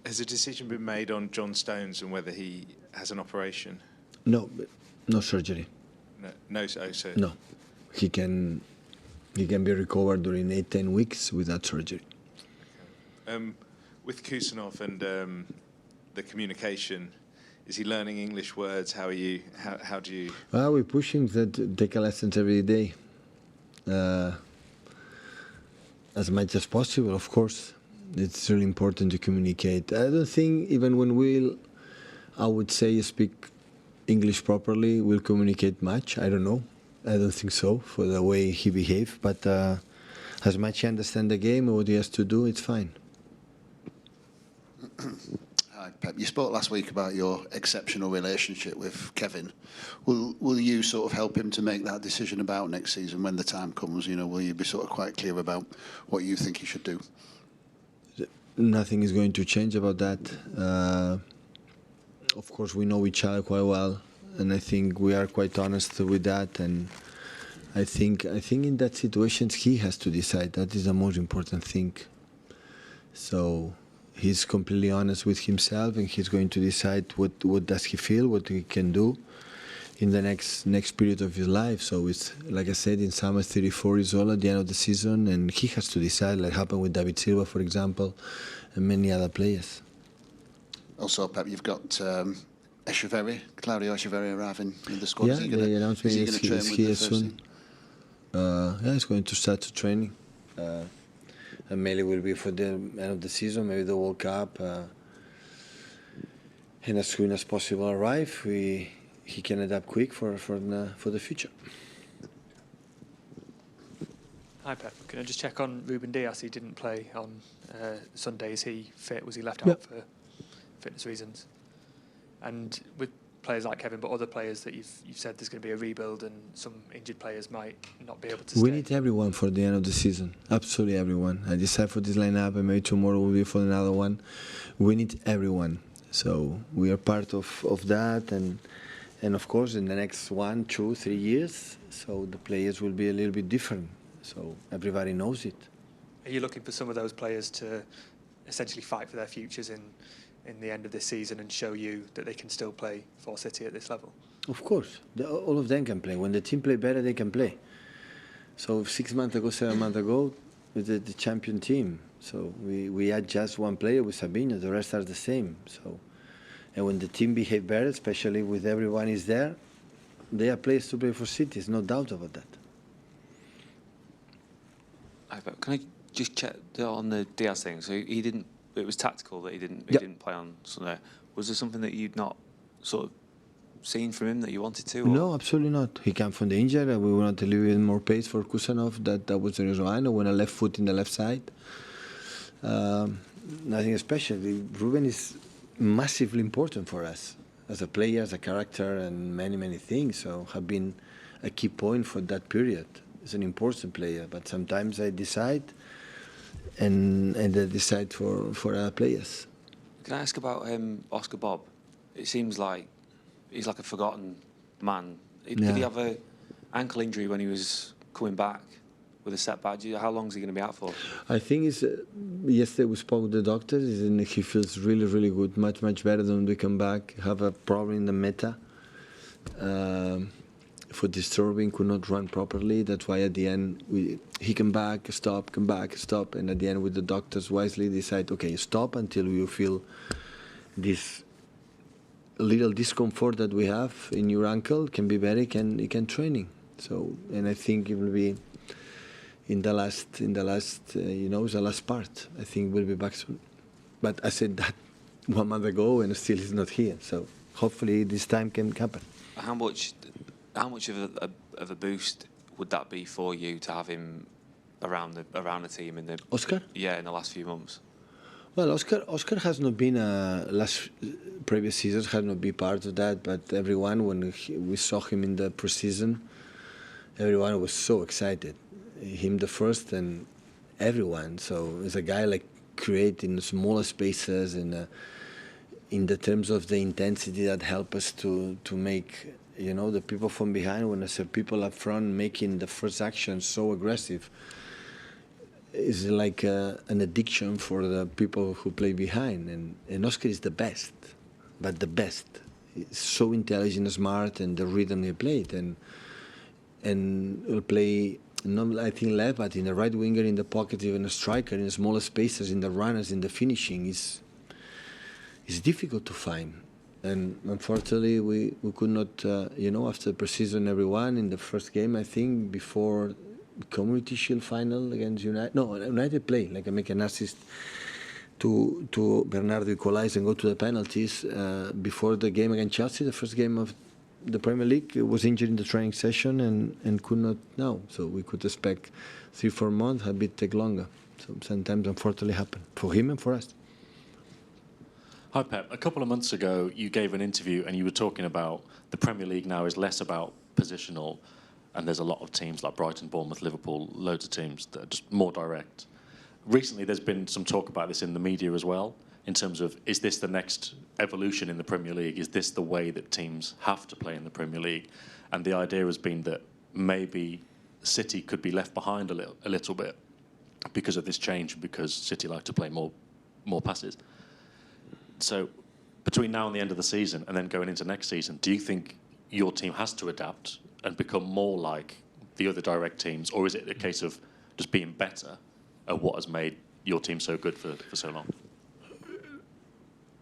Has a decision been made on John Stones and whether he has an operation? No, no surgery. No, so No, he can be recovered during 8-10 weeks without surgery. With Khusanov and the communication, is he learning English words? How do you? Well, we push him to take lessons every day, as much as possible. Of course, it's really important to communicate. I don't think even when I would say, speak English properly, we'll communicate much. I don't know. I don't think so for the way he behaved. But as much as he understands the game and what he has to do, it's fine. Hi, Pep. You spoke last week about your exceptional relationship with Kevin. Will you sort of help him to make that decision about next season when the time comes? You know, will you be sort of quite clear about what you think he should do? Nothing is going to change about that. Of course, we know each other quite well, and I think we are quite honest with that. And I think in that situation he has to decide. That is the most important thing. So he's completely honest with himself, and he's going to decide what does he feel, what he can do in the next period of his life. So it's, like I said, in summer 34 years old at the end of the season, and he has to decide, like happened with David Silva, for example, and many other players. Also, Pep, you've got Echeverri, Claudio Echeverri arriving in the squad. Yeah, they announced me he's here soon. Yeah, he's going to start the training. And mainly will be for the end of the season, maybe the World Cup. And as soon as possible arrive, he can adapt quick for the future. Hi Pep, can I just check on Ruben Dias? He didn't play on Sunday. Is he fit? Was he left out for fitness reasons? And with players like Kevin, but other players that you've said there's going to be a rebuild and some injured players might not be able to stay. We need everyone for the end of the season, absolutely everyone. I decided for this lineup, and maybe tomorrow will be for another one. We need everyone, so we are part of that, and of course in the next 1, 2, 3 years, so the players will be a little bit different, so everybody knows it. Are you looking for some of those players to essentially fight for their futures in the end of this season and show you that they can still play for City at this level? Of course, all of them can play. When the team play better, they can play. So 6 months ago, 7 months ago, with the champion team, so we had just one player with Sabino, the rest are the same. So, and when the team behave better, especially with everyone is there, they are players to play for City. There's no doubt about that. Can I just check on the Diaz thing? So he didn't. It was tactical that he didn't play on Sunday. Was there something that you'd not sort of seen from him that you wanted to? Or? No, absolutely not. He came from the injury. We wanted to leave more pace for Khusanov. That was the reason why. I went a left foot in the left side. Nothing special. Ruben is massively important for us as a player, as a character, and many things. So have been a key point for that period. He's an important player, but sometimes I decide. And they decide for other players. Can I ask about Oscar Bobb? It seems like he's like a forgotten man. Did he have an ankle injury when he was coming back with a setback? How long is he going to be out for? I think yesterday we spoke with the doctors, and he feels really good, much better than when we come back. Have a problem in the meta. For disturbing, could not run properly. That's why at the end he come back, stop, and at the end with the doctors wisely decide, okay, stop until you feel this little discomfort that we have in your ankle can be better, you can training. So, and I think it will be in the last the last part. I think we'll be back soon. But I said that 1 month ago, and still he's not here. So hopefully this time can happen. How much of a boost would that be for you to have him around the team in the Oscar? Yeah, in the last few months. Well, Oscar has not been previous seasons has not been part of that, but everyone when we saw him in the preseason, everyone was so excited. Him the first and everyone. So it's a guy like creating smaller spaces and in the terms of the intensity that help us to make. The people from behind, when I say people up front making the first action so aggressive, is like an addiction for the people who play behind. And Oscar is the best, but the best. He's so intelligent, smart, and the rhythm he played. And he'll play, not I think left, but in the right winger, in the pocket, even a striker, in the smaller spaces, in the runners, in the finishing. It's difficult to find. And unfortunately, we could not, after pre-season, everyone in the first game, I think, before Community Shield final against United. No, United play, like I make an assist to Bernardo equalize and go to the penalties. Before the game against Chelsea, the first game of the Premier League, was injured in the training session and could not now. So we could expect 3-4 months, a bit take longer. So sometimes, unfortunately, happen for him and for us. Hi, Pep. A couple of months ago, you gave an interview and you were talking about the Premier League now is less about positional, and there's a lot of teams like Brighton, Bournemouth, Liverpool, loads of teams that are just more direct. Recently, there's been some talk about this in the media as well, in terms of, is this the next evolution in the Premier League? Is this the way that teams have to play in the Premier League? And the idea has been that maybe City could be left behind a little bit because of this change, because City like to play more passes. So between now and the end of the season and then going into next season, do you think your team has to adapt and become more like the other direct teams, or is it a case of just being better at what has made your team so good for so long?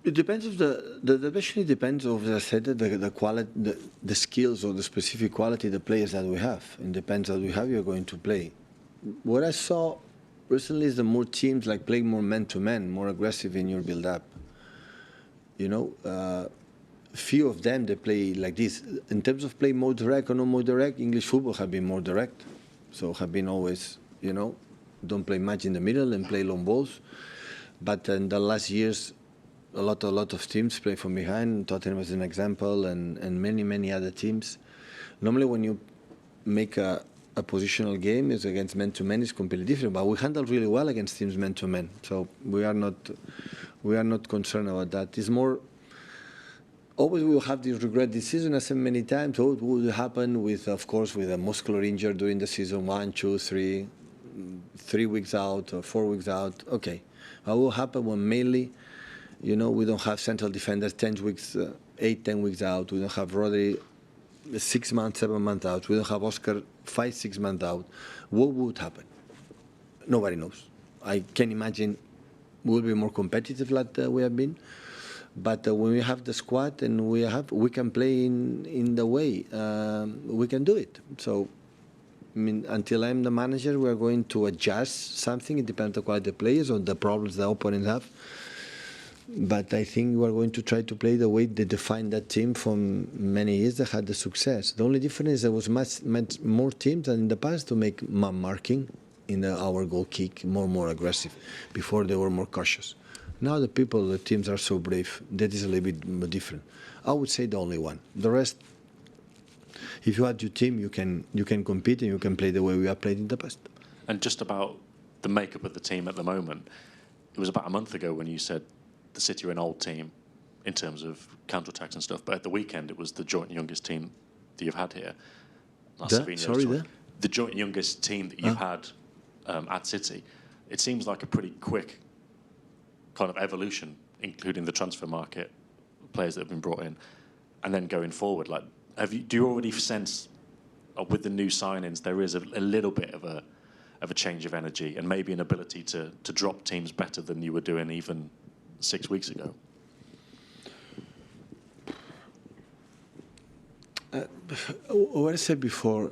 It depends of the question. Depends of, as I said, the quality, the skills or the specific quality of the players that we have. It depends how you're going to play. What I saw recently is the more teams like playing more man-to-man, more aggressive in your build-up. Few of them, they play like this. In terms of play more direct or no more direct, English football have been more direct. So have been always, don't play much in the middle and play long balls. But in the last years, a lot of teams play from behind. Tottenham is an example, and many other teams. Normally when you make a positional game is against man-to-man is completely different, but we handle really well against teams man-to-man. So we are not concerned about that. It's more, always we will have this regret this season. I said many times, what would happen with a muscular injury during the season, 1, 2, 3 weeks out or 4 weeks out. Okay, what will happen when mainly, we don't have central defenders 10 weeks, 8, 10 weeks out. We don't have Rodri 6 months, 7 months out. We don't have Oscar 5, 6 months out. What would happen? Nobody knows. I can imagine we'll be more competitive like we have been. But when we have the squad and we can play in the way, we can do it. So, until I'm the manager, we are going to adjust something. It depends on the quality of the players or the problems the opponents have. But I think we're going to try to play the way they defined that team for many years that had the success. The only difference is there was much more teams than in the past to make man marking in our goal kick more aggressive. Before they were more cautious. Now the teams are so brave. That is a little bit different. I would say the only one. The rest, if you have your team, you can compete and you can play the way we have played in the past. And just about the makeup of the team at the moment, it was about a month ago when you said the City are an old team in terms of counter-attacks and stuff, but at the weekend it was the joint youngest team that you've had here. The joint youngest team that you've had at City. It seems like a pretty quick kind of evolution, including the transfer market, players that have been brought in, and then going forward. Like, do you already sense with the new signings there is a little bit of a change of energy and maybe an ability to drop teams better than you were doing even 6 weeks ago? What I said before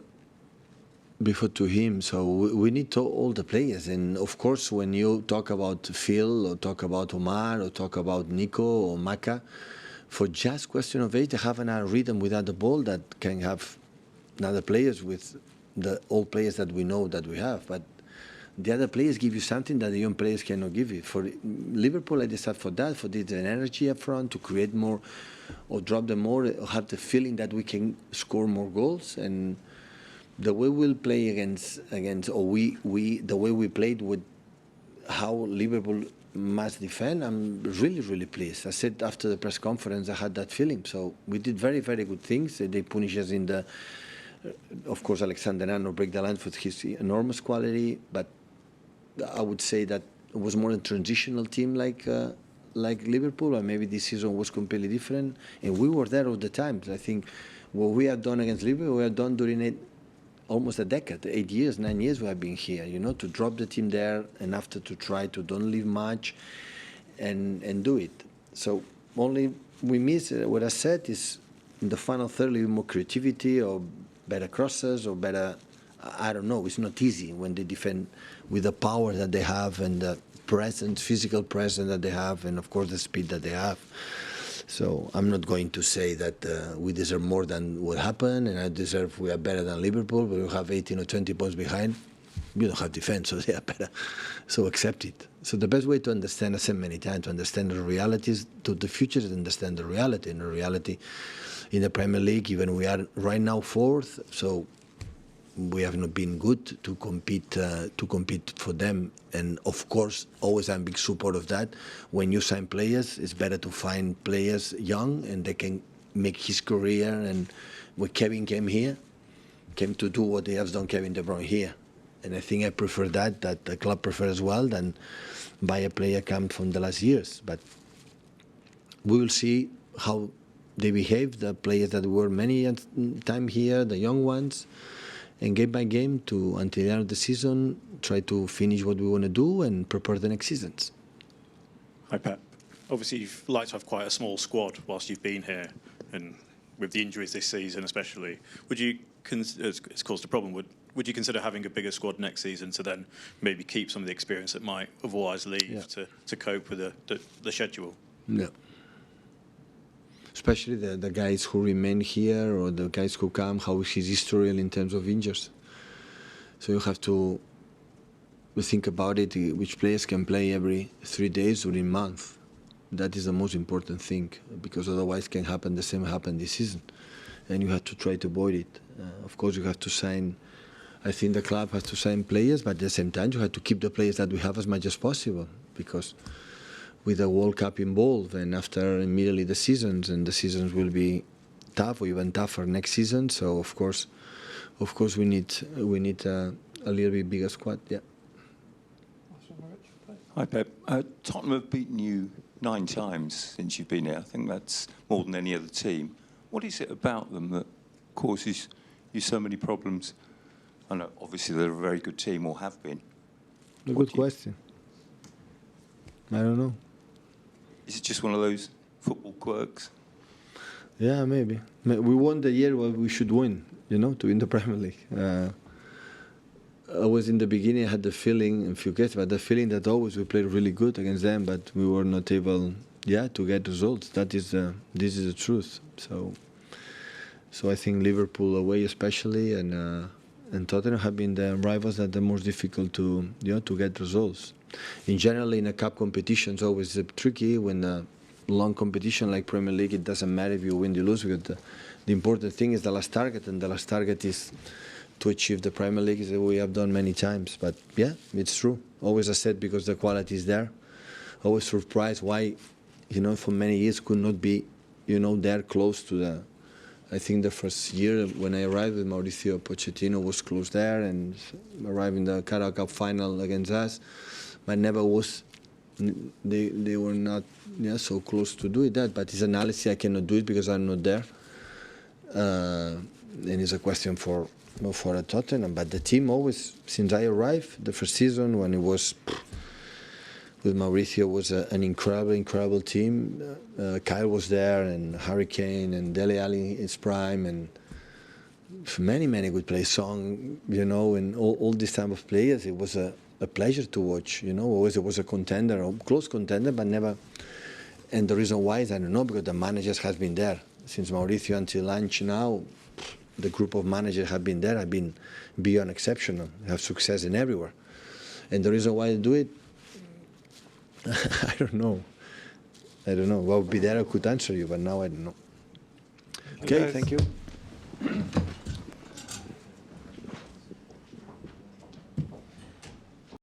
to him, so we need all the players. And of course, when you talk about Phil or talk about Omar or talk about Nico or Maka, for just question of age, they have another rhythm without the ball that can have other players with the old players that we know that we have. But the other players give you something that the young players cannot give you. For Liverpool, I decided for this energy up front to create more or drop them more, or have the feeling that we can score more goals. And the way we'll play against or the way we played with how Liverpool must defend, I'm really pleased. I said after the press conference I had that feeling. So we did very good things. They punish us in the, of course, Alexander Arnold break the line for his enormous quality, but I would say that it was more a transitional team like Liverpool, or maybe this season was completely different. And we were there all the time. I think what we have done against Liverpool, we have done during almost a decade, 8 years, 9 years we have been here, to drop the team there and after to try to don't leave much and do it. So only we miss, what I said is in the final third, a little more creativity or better crosses or better, I don't know, it's not easy when they defend with the power that they have and the presence, physical presence that they have, and of course the speed that they have. So I'm not going to say that we deserve more than what happened, and we are better than Liverpool, but we have 18 or 20 points behind. We don't have defense, so they are better. So accept it. So the best way to understand, I said many times, to understand the realities to the future is to understand the reality. And the reality in the Premier League, even we are right now fourth, so we have not been good to compete for them. And of course, always I'm a big support of that. When you sign players, it's better to find players young and they can make his career. And when Kevin came to do what he has done, Kevin De Bruyne here. And I think I prefer that the club prefers as well than buy a player come from the last years. But we will see how they behave, the players that were many time here, the young ones. And game by game, until the end of the season, try to finish what we want to do and prepare the next seasons. Hi, Pep. Obviously, you've liked to have quite a small squad whilst you've been here, and with the injuries this season especially. Would you, it's caused a problem, would you consider having a bigger squad next season to then maybe keep some of the experience that might otherwise leave to cope with the schedule? Yeah. Especially the guys who remain here or the guys who come, how is his history in terms of injuries. So you have to think about it, which players can play every 3 days or in a month. That is the most important thing, because otherwise can happen the same happened this season. And you have to try to avoid it. Of course, you have to sign, I think the club has to sign players, but at the same time, you have to keep the players that we have as much as possible, because with the World Cup involved, and after immediately the seasons will be tough or even tougher next season. So of course we need a little bit bigger squad. Yeah. Hi Pep. Tottenham have beaten you 9 times since you've been here. I think that's more than any other team. What is it about them that causes you so many problems? I know obviously they're a very good team, or have been. A good question. I don't know. Is it just one of those football quirks? Yeah, maybe. We won the year where we should win, to win the Premier League. I was in the beginning, I had the feeling, if you get, but the feeling that always we played really good against them, but we were not able, to get results. This is the truth. So I think Liverpool away especially and Tottenham have been the rivals that are most difficult to get results. In general, in a cup competition, it's always tricky. When a long competition like Premier League, it doesn't matter if you win or lose, because the important thing is the last target, and the last target is to achieve the Premier League, as we have done many times. But yeah, it's true. Always I said, because the quality is there. Always surprised why, for many years could not be, there close to the. I think the first year when I arrived with Mauricio Pochettino was close there, and arrived in the Carabao Cup final against us. But never was, they were not so close to do that. But it's analysis, I cannot do it because I'm not there. And it's a question for a Tottenham. But the team always, since I arrived, the first season when it was with Mauricio, was an incredible team. Kyle was there, and Harry Kane, and Dele Alli in his prime, and many good players. Song, and all these type of players. It was a pleasure to watch, always it was a contender, a close contender, but never. And the reason why is, I don't know, because the managers has been there since Mauricio until lunch now. The group of managers have been there, have been beyond exceptional, have success in everywhere. And the reason why they do it, I don't know. What would be there, I could answer you, but now I don't know. Okay, thank you.